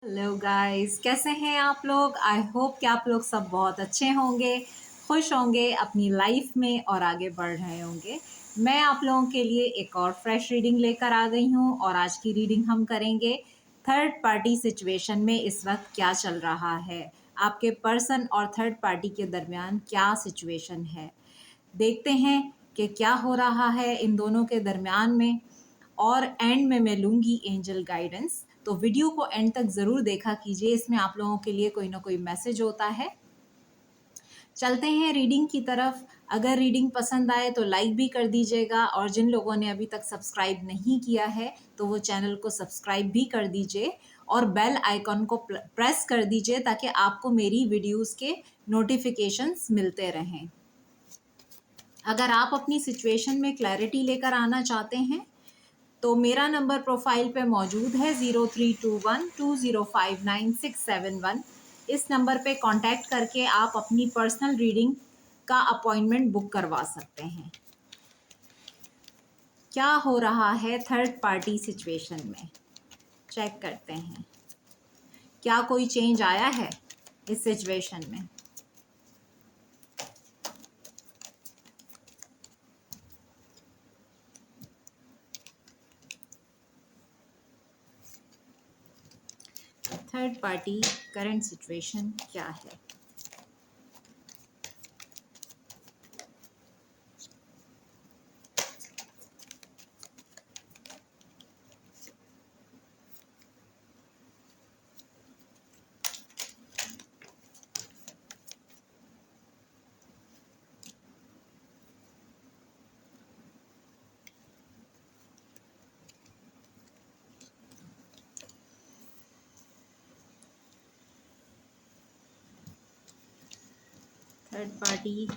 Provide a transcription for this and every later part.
Hello guys, कैसे हैं आप लोग। आई होप कि आप लोग सब बहुत अच्छे होंगे, खुश होंगे अपनी लाइफ में और आगे बढ़ रहे होंगे। मैं आप लोगों के लिए एक और फ्रेश रीडिंग लेकर आ गई हूँ और आज की रीडिंग हम करेंगे थर्ड पार्टी सिचुएशन में इस वक्त क्या चल रहा है, आपके पर्सन और थर्ड पार्टी के दरमियान क्या सिचुएशन है। देखते हैं कि क्या हो रहा है इन दोनों के दरमियान में और एंड में मैं लूँगी एंजल गाइडेंस। तो वीडियो को एंड तक ज़रूर देखा कीजिए, इसमें आप लोगों के लिए कोई ना कोई मैसेज होता है। चलते हैं रीडिंग की तरफ। अगर रीडिंग पसंद आए तो लाइक भी कर दीजिएगा और जिन लोगों ने अभी तक सब्सक्राइब नहीं किया है तो वो चैनल को सब्सक्राइब भी कर दीजिए और बेल आइकॉन को प्रेस कर दीजिए ताकि आपको मेरी वीडियोस के नोटिफिकेशंस मिलते रहें। अगर आप अपनी सिचुएशन में क्लैरिटी लेकर आना चाहते हैं तो मेरा नंबर प्रोफाइल पे मौजूद है 0321205961। इस नंबर पे कांटेक्ट करके आप अपनी पर्सनल रीडिंग का अपॉइंटमेंट बुक करवा सकते हैं। क्या हो रहा है थर्ड पार्टी सिचुएशन में, चेक करते हैं। क्या कोई चेंज आया है इस सिचुएशन में। थर्ड पार्टी करंट सिचुएशन क्या है। Third party,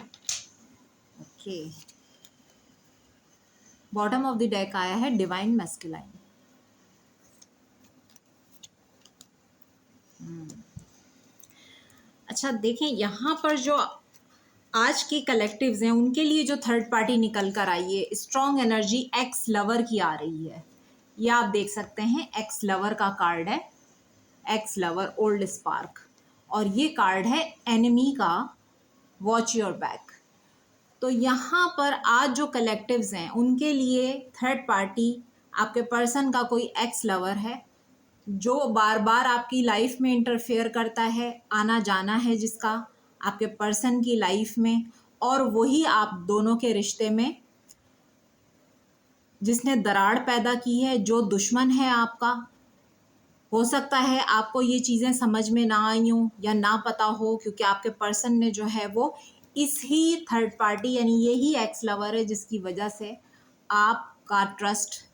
okay, bottom of the deck आया है डिवाइन मैस्कुलाइन। अच्छा देखें, यहाँ पर जो आज की कलेक्टिव्स हैं उनके लिए जो थर्ड पार्टी निकल कर आई है, स्ट्रॉन्ग एनर्जी एक्स लवर की आ रही है। ये आप देख सकते हैं, एक्स लवर का कार्ड है, एक्स लवर ओल्ड स्पार्क, और ये कार्ड है एनिमी का वॉच योर बैक। तो यहाँ पर आज जो कलेक्टिव्स हैं उनके लिए थर्ड पार्टी आपके पर्सन का कोई एक्स लवर है जो बार बार आपकी लाइफ में इंटरफेयर करता है, आना जाना है जिसका आपके पर्सन की लाइफ में, और वही आप दोनों के रिश्ते में जिसने दरार पैदा की है, जो दुश्मन है आपका। हो सकता है आपको ये चीज़ें समझ में ना आई हों या ना पता हो, क्योंकि आपके पर्सन ने जो है वो इस ही थर्ड पार्टी यानी यही एक्स लवर है जिसकी वजह से आपका ट्रस्ट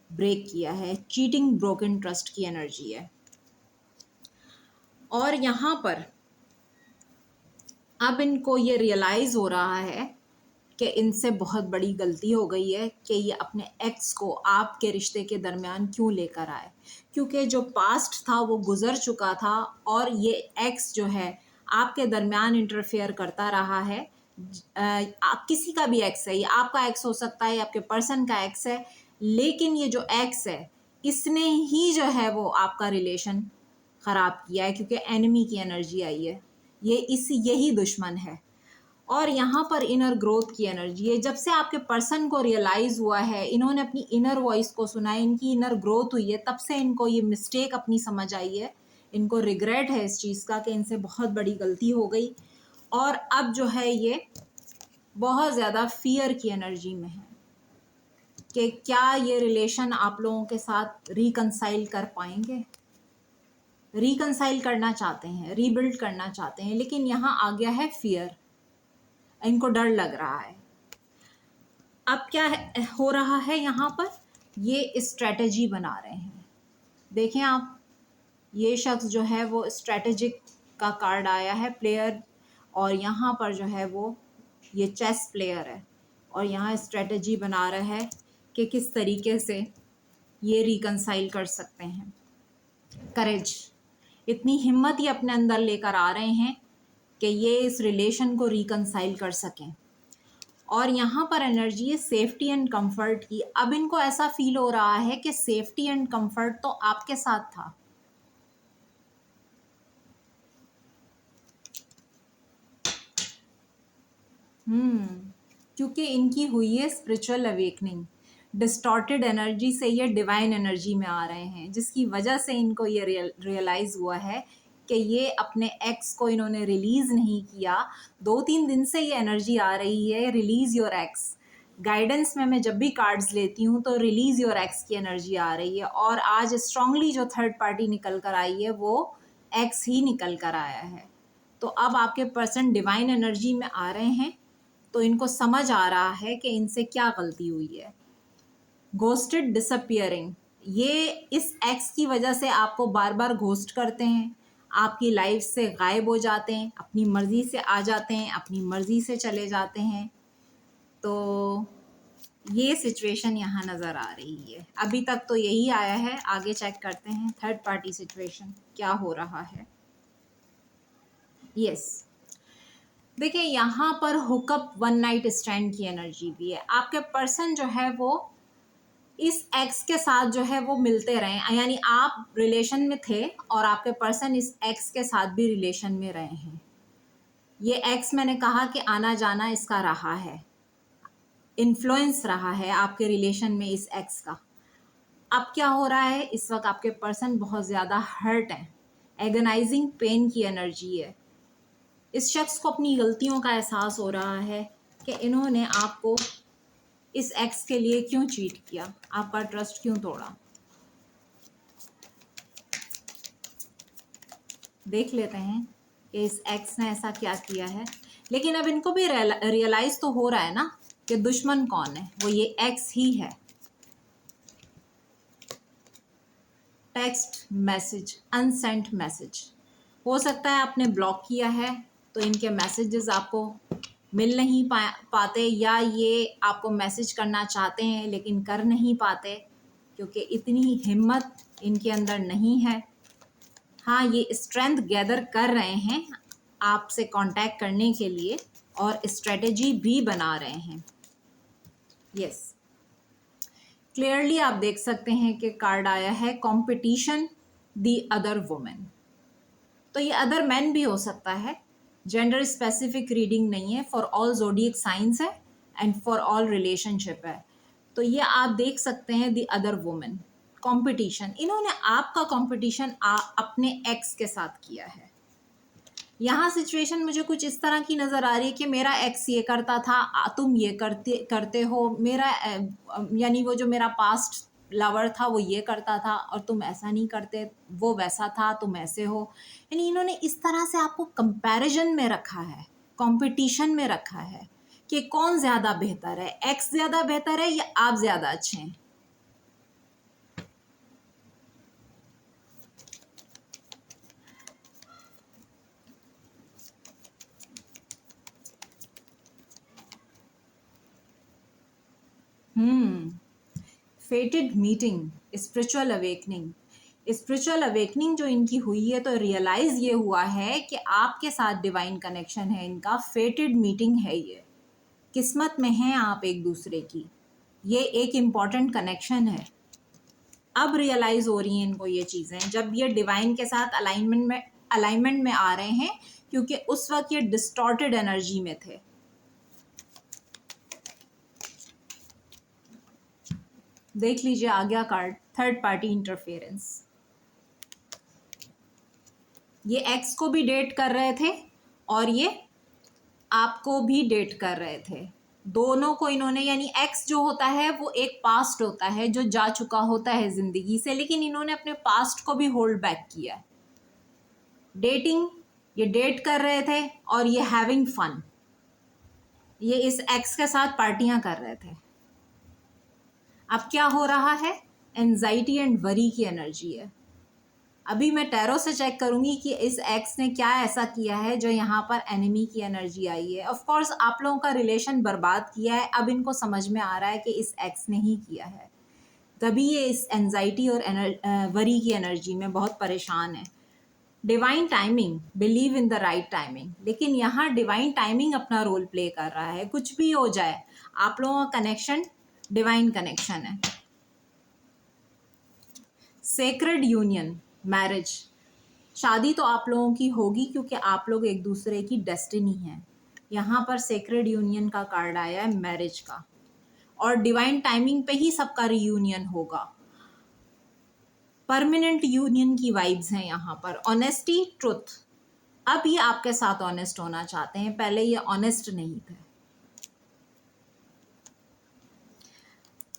ब्रेक किया है। चीटिंग ब्रोकन ट्रस्ट की एनर्जी है। और यहाँ पर अब इनको ये रियलाइज़ हो रहा है कि इनसे बहुत बड़ी गलती हो गई है कि ये अपने एक्स को आपके रिश्ते के दरमियान क्यों लेकर आए, क्योंकि जो पास्ट था वो गुजर चुका था और ये एक्स जो है आपके दरमियान इंटरफेयर करता रहा है। किसी का भी एक्स है, ये आपका एक्स हो सकता है, आपके पर्सन का एक्स है, लेकिन ये जो एक्स है इसने ही जो है वो आपका रिलेशन ख़राब किया है, क्योंकि एनिमी की एनर्जी आई है। ये यही दुश्मन है। और यहाँ पर इनर ग्रोथ की एनर्जी है। जब से आपके पर्सन को रियलाइज़ हुआ है, इन्होंने अपनी इनर वॉइस को सुना है, इनकी इनर ग्रोथ हुई है, तब से इनको ये मिस्टेक अपनी समझ आई है। इनको रिग्रेट है इस चीज़ का कि इनसे बहुत बड़ी गलती हो गई, और अब जो है ये बहुत ज़्यादा फियर की एनर्जी में है कि क्या ये रिलेशन आप लोगों के साथ रिकंसाइल कर पाएंगे। रिकंसाइल करना चाहते हैं, रीबिल्ड करना चाहते हैं, लेकिन यहाँ आ गया है फियर। इनको डर लग रहा है। अब क्या हो रहा है यहाँ पर, ये स्ट्रेटजी बना रहे हैं। देखें आप, ये शख्स जो है वो स्ट्रेटेजिक का कार्ड आया है, प्लेयर, और यहाँ पर जो है वो ये चेस प्लेयर है और यहाँ स्ट्रेटजी बना रहा है कि किस तरीके से ये रिकंसाइल कर सकते हैं। करेज, इतनी हिम्मत ही अपने अंदर लेकर आ रहे हैं कि ये इस रिलेशन को रिकंसाइल कर सकें। और यहाँ पर एनर्जी है सेफ्टी एंड कंफर्ट की। अब इनको ऐसा फील हो रहा है कि सेफ्टी एंड कंफर्ट तो आपके साथ था, क्योंकि इनकी हुई है स्पिरिचुअल अवेकनिंग, डिस्टॉर्टेड एनर्जी से ये डिवाइन एनर्जी में आ रहे हैं, जिसकी वजह से इनको ये रियलाइज़ हुआ है कि ये अपने एक्स को इन्होंने रिलीज़ नहीं किया। 2-3 दिन से ये एनर्जी आ रही है, रिलीज़ योर एक्स। गाइडेंस में मैं जब भी कार्ड्स लेती हूँ तो रिलीज़ योर एक्स की एनर्जी आ रही है, और आज स्ट्रांगली जो थर्ड पार्टी निकल कर आई है वो एक्स ही निकल कर आया है। तो अब आपके पर्सन डिवाइन एनर्जी में आ रहे हैं, तो इनको समझ आ रहा है कि इनसे क्या गलती हुई है। घोस्टेड डिसअपियरिंग, ये इस एक्स की वजह से आपको बार बार घोस्ट करते हैं, आपकी लाइफ से गायब हो जाते हैं, अपनी मर्ज़ी से आ जाते हैं, अपनी मर्ज़ी से चले जाते हैं। तो ये सिचुएशन यहाँ नज़र आ रही है। अभी तक तो यही आया है, आगे चेक करते हैं थर्ड पार्टी सिचुएशन क्या हो रहा है। यस, देखिए यहाँ पर हुकअप वन नाइट स्टैंड की एनर्जी भी है। आपके पर्सन जो है वो इस एक्स के साथ जो है वो मिलते रहे, यानी आप रिलेशन में थे और आपके पर्सन इस एक्स के साथ भी रिलेशन में रहे हैं। ये एक्स मैंने कहा कि आना जाना इसका रहा है, इन्फ्लुएंस रहा है आपके रिलेशन में इस एक्स का। अब क्या हो रहा है, इस वक्त आपके पर्सन बहुत ज़्यादा हर्ट हैं, एगनाइजिंग पेन की एनर्जी है। इस शख्स को अपनी गलतियों का एहसास हो रहा है कि इन्होंने आपको इस एक्स के लिए क्यों चीट किया, आपका ट्रस्ट क्यों तोड़ा। देख लेते हैं कि इस एक्स ने ऐसा क्या किया है। लेकिन अब इनको भी रियलाइज तो हो रहा है ना कि दुश्मन कौन है, वो ये एक्स ही है। टेक्स्ट मैसेज, अनसेंट मैसेज, हो सकता है आपने ब्लॉक किया है तो इनके मैसेजेस आपको मिल नहीं पाते, या ये आपको मैसेज करना चाहते हैं लेकिन कर नहीं पाते क्योंकि इतनी हिम्मत इनके अंदर नहीं है। हाँ, ये स्ट्रेंथ गैदर कर रहे हैं आपसे कांटेक्ट करने के लिए और स्ट्रेटेजी भी बना रहे हैं। यस, क्लियरली आप देख सकते हैं कि कार्ड आया है कंपटीशन दी अदर वुमेन। तो ये अदर मैन भी हो सकता है, जेंडर स्पेसिफिक रीडिंग नहीं है, फॉर ऑल ज़ोडिएक साइंस है एंड फॉर ऑल रिलेशनशिप है। तो ये आप देख सकते हैं दी अदर वुमेन, कंपटीशन, इन्होंने आपका कंपटीशन अपने एक्स के साथ किया है। यहाँ सिचुएशन मुझे कुछ इस तरह की नज़र आ रही है कि मेरा एक्स ये करता था, तुम ये करते हो, मेरा यानी वो जो मेरा पास्ट लवर था वो ये करता था और तुम ऐसा नहीं करते, वो वैसा था तुम ऐसे हो। यानी इन्होंने इस तरह से आपको कंपैरिजन में रखा है, कंपटीशन में रखा है कि कौन ज़्यादा बेहतर है, एक्स ज़्यादा बेहतर है या आप ज़्यादा अच्छे हैं। फेटेड meeting, spiritual awakening, spiritual awakening जो इनकी हुई है, तो रियलाइज़ ये हुआ है कि आपके साथ डिवाइन कनेक्शन है इनका, फेटेड मीटिंग है, ये किस्मत में हैं आप एक दूसरे की, ये एक इम्पॉर्टेंट कनेक्शन है। अब रियलाइज़ हो रही हैं इनको ये चीज़ें जब ये डिवाइन के साथ अलाइनमेंट में आ रहे हैं, क्योंकि उस वक्त ये डिस्टॉर्टेड एनर्जी में थे। देख लीजिए आज्ञा कार्ड, थर्ड पार्टी इंटरफेरेंस। ये एक्स को भी डेट कर रहे थे और ये आपको भी डेट कर रहे थे, दोनों को इन्होंने, यानी एक्स जो होता है वो एक पास्ट होता है जो जा चुका होता है ज़िंदगी से, लेकिन इन्होंने अपने पास्ट को भी होल्ड बैक किया है। डेटिंग, ये डेट कर रहे थे और ये हैविंग फन, ये इस एक्स के साथ पार्टियां कर रहे थे। अब क्या हो रहा है, एंजाइटी एंड वरी की एनर्जी है। अभी मैं टैरो से चेक करूंगी कि इस एक्स ने क्या ऐसा किया है जो यहाँ पर एनिमी की एनर्जी आई है। ऑफ कोर्स आप लोगों का रिलेशन बर्बाद किया है, अब इनको समझ में आ रहा है कि इस एक्स ने ही किया है, तभी ये इस एंजाइटी और वरी की एनर्जी में बहुत परेशान है। Divine timing, believe in the right timing, लेकिन यहाँ डिवाइन टाइमिंग अपना रोल प्ले कर रहा है। कुछ भी हो जाए, आप लोगों का कनेक्शन डिवाइन कनेक्शन है। सेक्रेड यूनियन, मैरिज, शादी तो आप लोगों की होगी क्योंकि आप लोग एक दूसरे की डेस्टिनी हैं। यहाँ पर सेक्रेड यूनियन का कार्ड आया है, मैरिज का, और डिवाइन टाइमिंग पे ही सबका रियूनियन होगा। परमानेंट यूनियन की वाइब्स हैं यहाँ पर। ऑनेस्टी, ट्रुथ, अब ये आपके साथ ऑनेस्ट होना चाहते हैं, पहले ये ऑनेस्ट नहीं थे।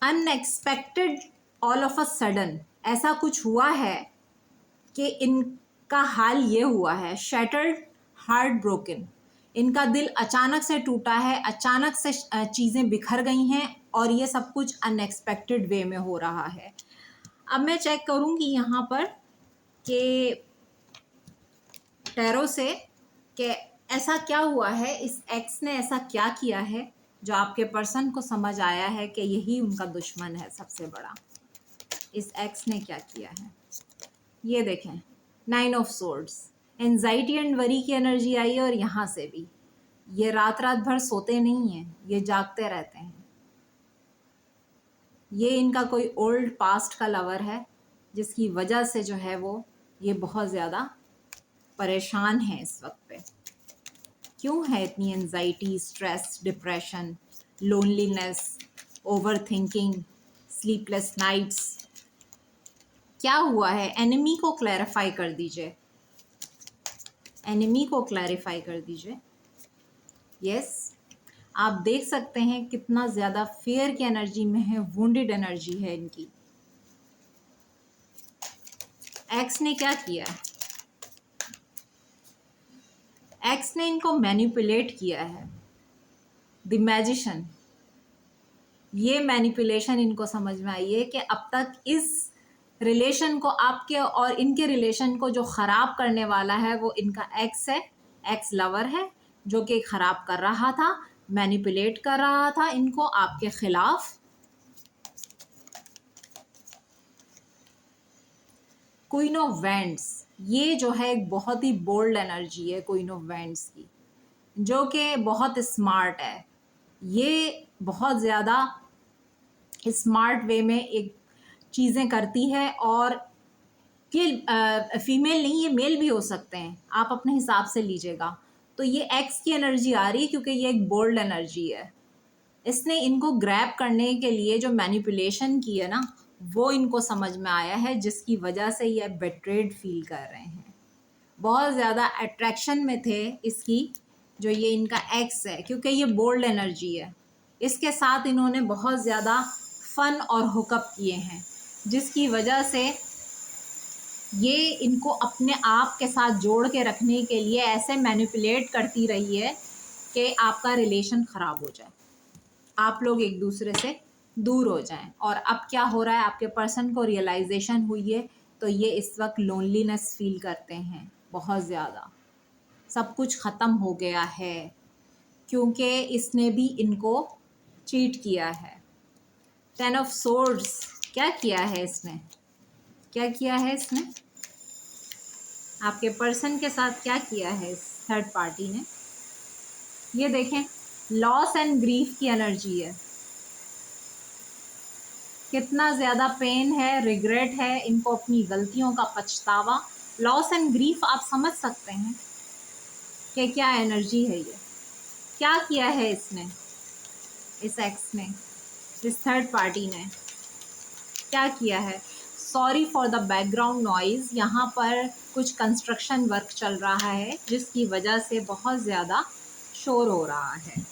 Unexpected, all of a sudden ऐसा कुछ हुआ है कि इनका हाल ये हुआ है, शैटर्ड, हार्ट ब्रोकन, इनका दिल अचानक से टूटा है, अचानक से चीज़ें बिखर गई हैं, और ये सब कुछ अनएक्सपेक्टेड वे में हो रहा है। अब मैं चेक करूँगी यहाँ पर कि टैरो से कि ऐसा क्या हुआ है, इस एक्स ने ऐसा क्या किया है जो आपके पर्सन को समझ आया है कि यही उनका दुश्मन है सबसे बड़ा। इस एक्स ने क्या किया है, ये देखें, 9 of swords, anxiety and worry की एनर्जी आई है, और यहाँ से भी ये रात रात भर सोते नहीं हैं, ये जागते रहते हैं। ये इनका कोई ओल्ड पास्ट का लवर है जिसकी वजह से जो है वो ये बहुत ज़्यादा परेशान है इस वक्त पे। क्यों है इतनी anxiety, stress, depression, loneliness, over thinking, sleepless nights, क्या हुआ है? एनिमी को क्लैरिफाई कर दीजिए, एनिमी को क्लैरिफाई कर दीजिए। यस, आप देख सकते हैं कितना ज़्यादा फेयर की एनर्जी में है, वुंडेड एनर्जी है इनकी। एक्स ने क्या किया है? एक्स ने इनको मैनिपुलेट किया है, द मैजिशियन। ये मैनिपुलेशन इनको समझ में आई है कि अब तक इस रिलेशन को, आपके और इनके रिलेशन को जो ख़राब करने वाला है वो इनका एक्स है, एक्स लवर है, जो कि ख़राब कर रहा था, मैनिपुलेट कर रहा था इनको आपके ख़िलाफ़। क्वीन ऑफ वैंड्स, ये जो है एक बहुत ही बोल्ड एनर्जी है क्वीन ऑफ वैंड्स की, जो कि बहुत स्मार्ट है। ये बहुत ज़्यादा स्मार्ट वे में एक चीज़ें करती है, और ये फीमेल नहीं, ये मेल भी हो सकते हैं, आप अपने हिसाब से लीजिएगा। तो ये एक्स की एनर्जी आ रही है क्योंकि ये एक बोल्ड एनर्जी है। इसने इनको ग्रैब करने के लिए जो मैनिपुलेशन की है ना, वो इनको समझ में आया है, जिसकी वजह से ये बेट्रेड फील कर रहे हैं। बहुत ज़्यादा अट्रैक्शन में थे इसकी, जो ये इनका एक्स है, क्योंकि ये बोल्ड एनर्जी है। इसके साथ इन्होंने बहुत ज़्यादा फ़न और हुकअप किए हैं, जिसकी वजह से ये इनको अपने आप के साथ जोड़ के रखने के लिए ऐसे मैनिपुलेट करती रही है कि आपका रिलेशन ख़राब हो जाए, आप लोग एक दूसरे से दूर हो जाएं। और अब क्या हो रहा है, आपके पर्सन को रियलाइजेशन हुई है, तो ये इस वक्त लोनलीनेस फील करते हैं बहुत ज़्यादा। सब कुछ ख़त्म हो गया है क्योंकि इसने भी इनको चीट किया है। 10 ऑफ सोर्ड्स, क्या किया है इसने, क्या किया है इसने, आपके पर्सन के साथ क्या किया है इस थर्ड पार्टी ने? ये देखें, लॉस एंड ग्रीफ की एनर्जी है, कितना ज़्यादा पेन है, रिग्रेट है, इनको अपनी गलतियों का पछतावा, लॉस एंड ग्रीफ। आप समझ सकते हैं कि क्या एनर्जी है ये, क्या किया है इसने, इस एक्स ने, इस थर्ड पार्टी ने क्या किया है? Sorry for the background noise, यहाँ पर कुछ कंस्ट्रक्शन वर्क चल रहा है जिसकी वजह से बहुत ज़्यादा शोर हो रहा है।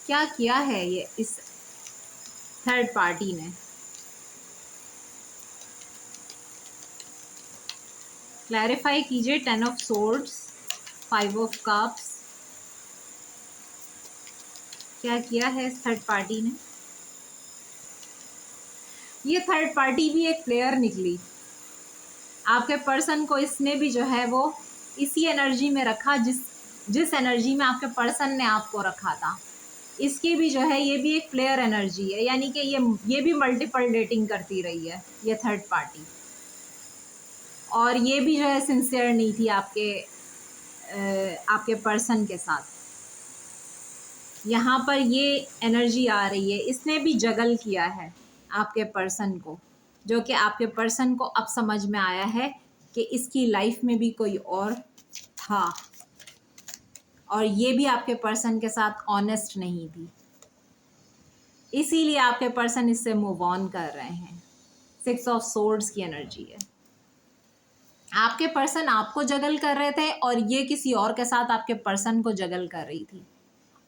क्या किया है ये इस थर्ड पार्टी ने? क्लैरिफाई कीजिए। 10 ऑफ सोर्ड्स, 5 ऑफ कप्स, क्या किया है इस थर्ड पार्टी ने? ये थर्ड पार्टी भी एक प्लेयर निकली, आपके पर्सन को इसने भी जो है वो इसी एनर्जी में रखा जिस एनर्जी में आपके पर्सन ने आपको रखा था। इसकी भी जो है ये भी एक प्लेयर एनर्जी है, यानी कि ये भी मल्टीपल डेटिंग करती रही है ये थर्ड पार्टी, और ये भी जो है सिंसियर नहीं थी आपके पर्सन के साथ। यहाँ पर ये एनर्जी आ रही है, इसने भी जगल किया है आपके पर्सन को, जो कि आपके पर्सन को अब समझ में आया है कि इसकी लाइफ में भी कोई और था और ये भी आपके पर्सन के साथ ऑनेस्ट नहीं थी, इसीलिए आपके पर्सन इससे मूव ऑन कर रहे हैं। 6 ऑफ सोर्ड्स की एनर्जी है। आपके पर्सन आपको जगल कर रहे थे और ये किसी और के साथ आपके पर्सन को जगल कर रही थी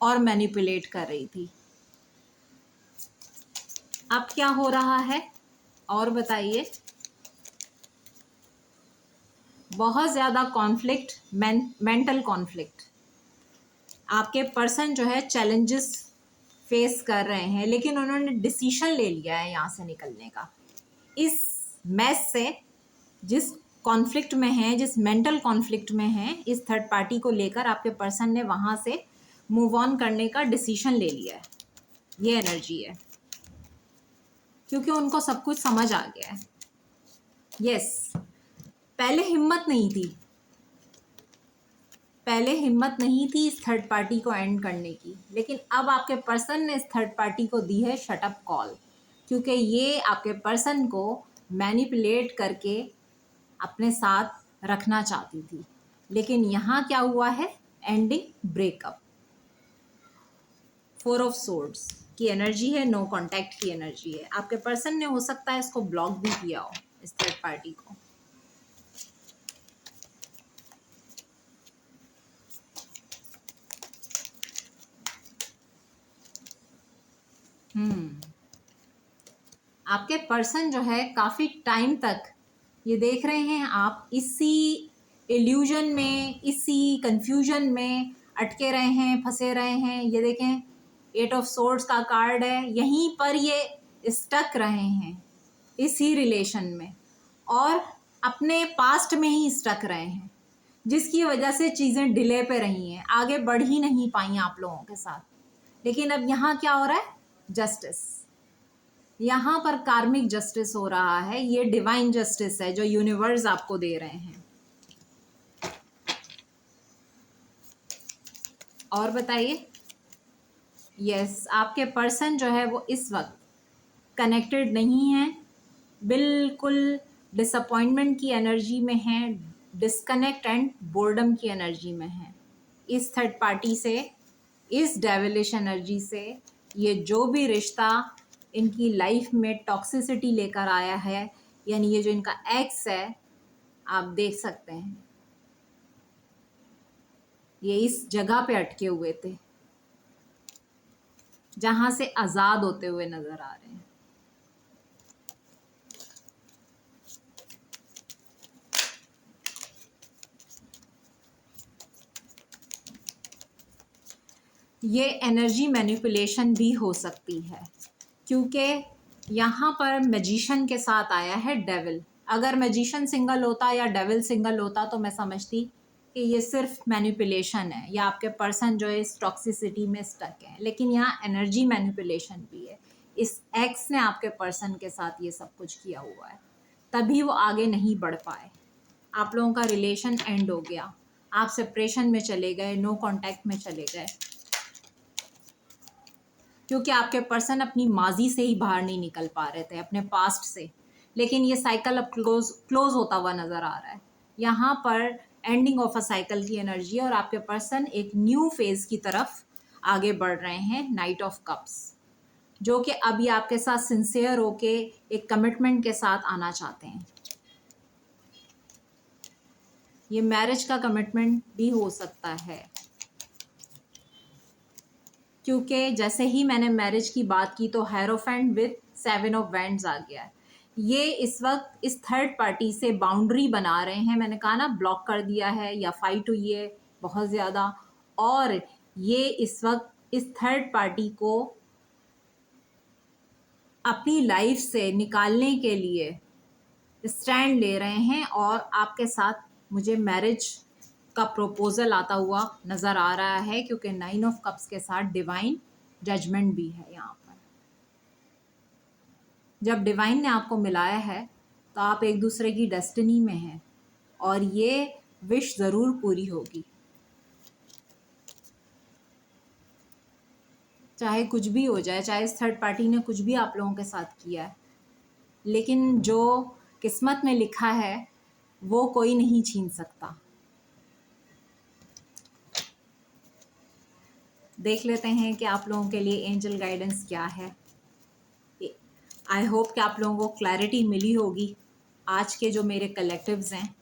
और मैनिपुलेट कर रही थी। अब क्या हो रहा है और बताइए। बहुत ज़्यादा कॉन्फ्लिक्ट, मेंटल कॉन्फ्लिक्ट। आपके पर्सन जो है चैलेंजेस फेस कर रहे हैं, लेकिन उन्होंने डिसीजन ले लिया है यहाँ से निकलने का। इस मैस से, जिस कॉन्फ्लिक्ट में है, जिस मेंटल कॉन्फ्लिक्ट में है, इस थर्ड पार्टी को लेकर आपके पर्सन ने वहाँ से मूव ऑन करने का डिसीजन ले लिया है। ये एनर्जी है, क्योंकि उनको सब कुछ समझ आ गया है। यस, पहले हिम्मत नहीं थी, पहले हिम्मत नहीं थी इस थर्ड पार्टी को एंड करने की, लेकिन अब आपके पर्सन ने इस थर्ड पार्टी को दी है शट अप कॉल, क्योंकि ये आपके पर्सन को मैनिपुलेट करके अपने साथ रखना चाहती थी। लेकिन यहाँ क्या हुआ है, एंडिंग ब्रेकअप। 4 ऑफ सोर्ड्स की एनर्जी है, नो कांटेक्ट की एनर्जी है। आपके पर्सन ने हो सकता है इसको ब्लॉक भी किया हो, इस थर्ड पार्टी को। आपके पर्सन जो है काफ़ी टाइम तक ये देख रहे हैं आप इसी इल्यूजन में, इसी कंफ्यूजन में अटके रहे हैं, फंसे रहे हैं। ये देखें, 8 ऑफ सोर्ड्स का कार्ड है, यहीं पर ये स्टक रहे हैं इसी रिलेशन में और अपने पास्ट में ही स्टक रहे हैं, जिसकी वजह से चीज़ें डिले पे रही हैं, आगे बढ़ ही नहीं पाई आप लोगों के साथ। लेकिन अब यहाँ क्या हो रहा है, जस्टिस। यहाँ पर कार्मिक जस्टिस हो रहा है। ये डिवाइन जस्टिस है जो यूनिवर्स आपको दे रहे हैं। और बताइए। यस, आपके पर्सन जो है वो इस वक्त कनेक्टेड नहीं है, बिल्कुल डिसअपॉइंटमेंट की एनर्जी में है, डिस्कनेक्ट एंड बोर्डम की एनर्जी में है। इस थर्ड पार्टी से, इस डेविलिश एनर्जी से ये जो भी रिश्ता इनकी लाइफ में टॉक्सिसिटी लेकर आया है, यानी ये जो इनका एक्स है, आप देख सकते हैं ये इस जगह पे अटके हुए थे जहां से आज़ाद होते हुए नजर आ रहे हैं। ये एनर्जी मैनिपुलेशन भी हो सकती है, क्योंकि यहाँ पर मैजिशियन के साथ आया है डेविल। अगर मैजिशियन सिंगल होता या डेविल सिंगल होता तो मैं समझती कि ये सिर्फ मैनिपुलेशन है या आपके पर्सन जो है इस टॉक्सिसिटी में स्टक है, लेकिन यहाँ एनर्जी मैनिपुलेशन भी है। इस एक्स ने आपके पर्सन के साथ ये सब कुछ किया हुआ है, तभी वो आगे नहीं बढ़ पाए। आप लोगों का रिलेशन एंड हो गया, आप सेपरेशन में चले गए, नो कांटेक्ट में चले गए, क्योंकि आपके पर्सन अपनी माजी से ही बाहर नहीं निकल पा रहे थे, अपने पास्ट से। लेकिन ये साइकिल अब क्लोज होता हुआ नज़र आ रहा है। यहाँ पर एंडिंग ऑफ अ साइकिल की एनर्जी है और आपके पर्सन एक न्यू फेज की तरफ आगे बढ़ रहे हैं, नाइट ऑफ कप्स, जो कि अभी आपके साथ सिंसियर होके एक कमिटमेंट के साथ आना चाहते हैं। ये मैरिज का कमिटमेंट भी हो सकता है, क्योंकि जैसे ही मैंने मैरिज की बात की तो हेरोफेंट विद 7 ऑफ वैंड्स आ गया है। ये इस वक्त इस थर्ड पार्टी से बाउंड्री बना रहे हैं। मैंने कहा ना, ब्लॉक कर दिया है या फाइट हुई है बहुत ज़्यादा, और ये इस वक्त इस थर्ड पार्टी को अपनी लाइफ से निकालने के लिए स्टैंड ले रहे हैं और आपके साथ मुझे मैरिज का प्रपोजल आता हुआ नज़र आ रहा है, क्योंकि 9 ऑफ कप्स के साथ डिवाइन जजमेंट भी है। यहाँ पर जब डिवाइन ने आपको मिलाया है तो आप एक दूसरे की डेस्टिनी में हैं और ये विश ज़रूर पूरी होगी, चाहे कुछ भी हो जाए, चाहे इस थर्ड पार्टी ने कुछ भी आप लोगों के साथ किया है। लेकिन जो किस्मत में लिखा है वो कोई नहीं छीन सकता। देख लेते हैं कि आप लोगों के लिए एंजल गाइडेंस क्या है। आई होप कि आप लोगों को क्लैरिटी मिली होगी। आज के जो मेरे कलेक्टिव्स हैं,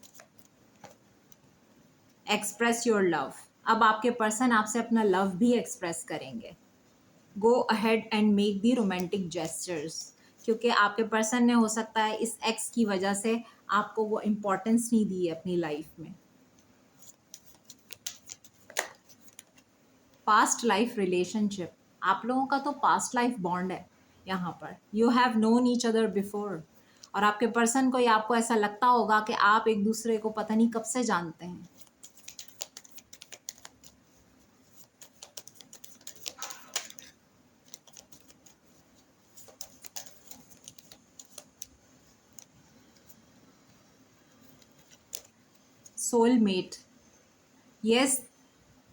एक्सप्रेस योर लव। अब आपके पर्सन आपसे अपना लव भी एक्सप्रेस करेंगे। Go ahead and make the romantic gestures, क्योंकि आपके पर्सन ने हो सकता है इस एक्स की वजह से आपको वो इम्पोर्टेंस नहीं दी है अपनी लाइफ में। पास्ट लाइफ रिलेशनशिप, आप लोगों का तो पास्ट लाइफ बॉन्ड है यहाँ पर। You have known each other before, और आपके पर्सन को या आपको ऐसा लगता होगा कि आप एक दूसरे को पता नहीं कब से जानते हैं। Soulmate, yes,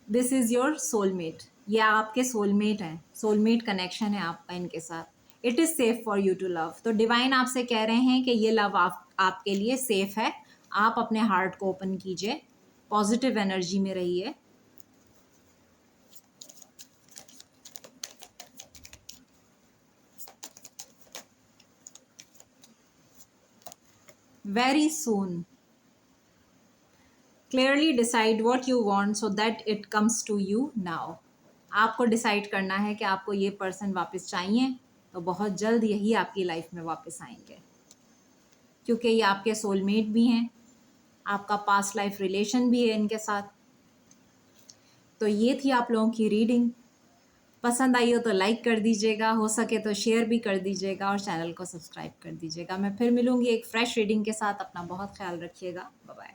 this is your soulmate. ये आपके सोलमेट हैं, सोलमेट कनेक्शन है आपका इनके साथ। It is safe for you to love. तो डिवाइन आपसे कह रहे हैं कि ये लव आपके लिए सेफ है। आप अपने हार्ट को ओपन कीजिए, पॉजिटिव एनर्जी में रहिए। Very soon, clearly decide what you want so that it comes to you now. आपको डिसाइड करना है कि आपको ये पर्सन वापस चाहिए, तो बहुत जल्द यही आपकी लाइफ में वापस आएंगे, क्योंकि ये आपके सोलमेट भी हैं, आपका पास्ट लाइफ रिलेशन भी है इनके साथ। तो ये थी आप लोगों की रीडिंग। पसंद आई हो तो लाइक कर दीजिएगा, हो सके तो शेयर भी कर दीजिएगा और चैनल को सब्सक्राइब कर दीजिएगा। मैं फिर मिलूंगी एक फ्रेश रीडिंग के साथ। अपना बहुत ख्याल रखिएगा। Bye bye.